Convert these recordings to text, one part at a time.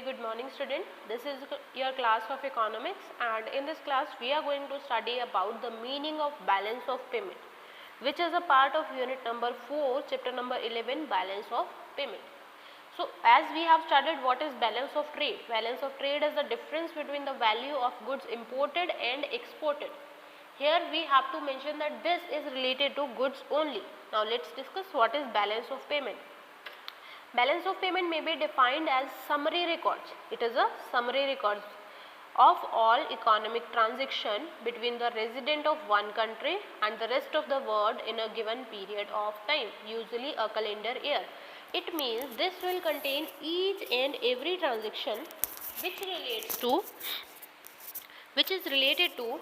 good morning student. This is your class of economics, and in this class we are going to study about the meaning of balance of payment, which is a part of unit number 4 chapter number 11, balance of payment. So as we have studied what is balance of trade. Balance of trade is the difference between the value of goods imported and exported. Here we have to mention that this is related to goods only. Now let's discuss what is balance of payment. Balance of payment may be defined as summary records. It is a summary records of all economic transaction between the resident of one country and the rest of the world in a given period of time, usually a calendar year. It means this will contain each and every transaction which is related to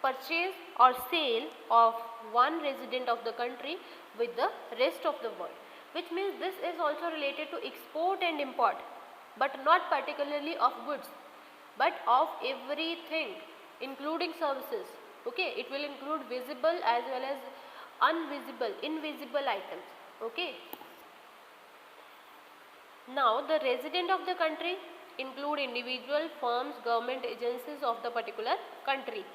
purchase or sale of one resident of the country with the rest of the world, which means this is also related to export and import, but not particularly of goods, but of everything including services. Okay, it will include visible as well as invisible items. Okay. Now the resident of the country include individual, firms, government agencies of the particular country.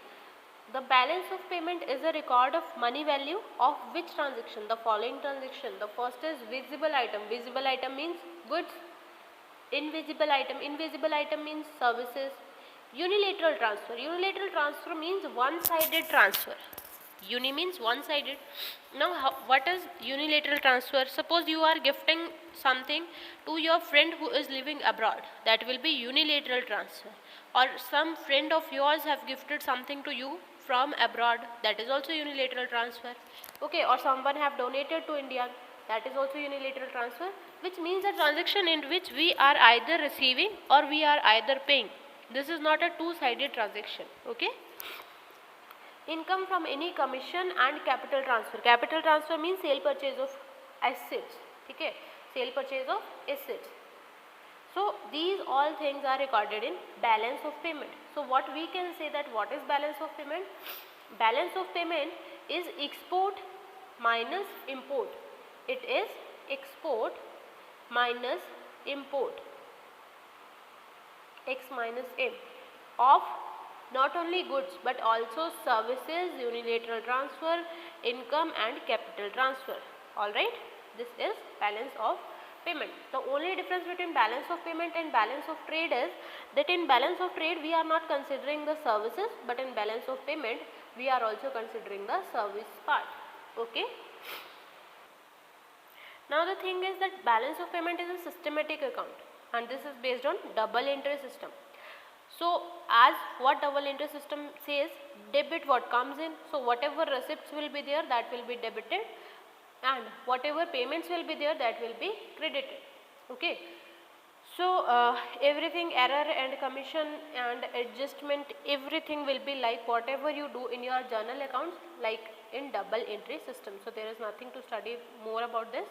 The balance of payment is a record of money value of which transaction? The following transaction. The first is visible item. Visible item means goods. Invisible item means services. Unilateral transfer. Unilateral transfer means one-sided transfer. Uni means one-sided. Now what is unilateral transfer? Suppose you are gifting something to your friend who is living abroad. That will be unilateral transfer. Or some friend of yours have gifted something to you from abroad, that is also unilateral transfer. Okay, or someone have donated to India, that is also unilateral transfer, which means a transaction in which we are either receiving or we are either paying. This is not a two-sided transaction. Okay. Income from any commission and capital transfer. Capital transfer means sale purchase of assets. Okay, sale purchase of assets. So these all things are recorded in balance of payment. So what we can say that what is balance of payment? Balance of payment is export minus import. It is export minus import, X minus M, of not only goods but also services, unilateral transfer, income and capital transfer. Alright, this is balance of payment. The only difference between balance of payment and balance of trade is that in balance of trade we are not considering the services, but in balance of payment we are also considering the service part. Okay. Now the thing is that balance of payment is a systematic account, and this is based on double entry system. So as what double entry system says, debit what comes in, so whatever receipts will be there, that will be debited, and whatever payments will be there, that will be credited. Okay. So everything, error and commission and adjustment, everything will be like whatever you do in your journal accounts, like in double entry system. So there is nothing to study more about this.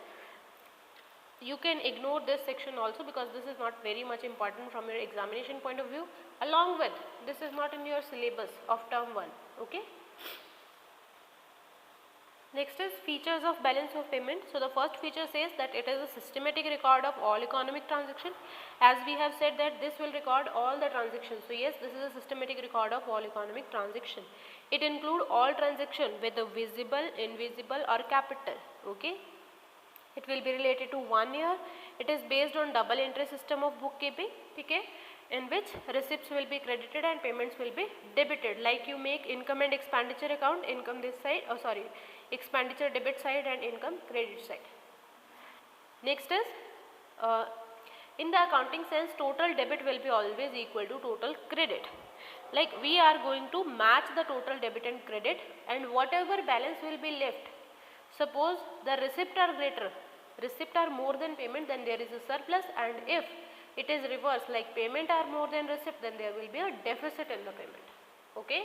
You can ignore this section also because this is not very much important from your examination point of view. Along with this is not in your syllabus of term 1. Okay. Next is features of balance of payment. So the first feature says that it is a systematic record of all economic transactions. As we have said that this will record all the transactions. So yes, this is a systematic record of all economic transactions. It includes all transactions whether visible, invisible or capital. Okay. It will be related to 1 year. It is based on double entry system of bookkeeping. Okay, in which receipts will be credited and payments will be debited. Like you make income and expenditure account, income this side, expenditure debit side and income credit side. Next is in the accounting sense, total debit will be always equal to total credit. Like we are going to match the total debit and credit, and whatever balance will be left, suppose the receipt are greater, receipt are more than payment, then there is a surplus, and if it is reverse, like payment are more than receipt, then there will be a deficit in the payment. Okay,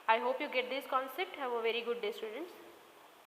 I hope you get this concept. Have a very good day, students.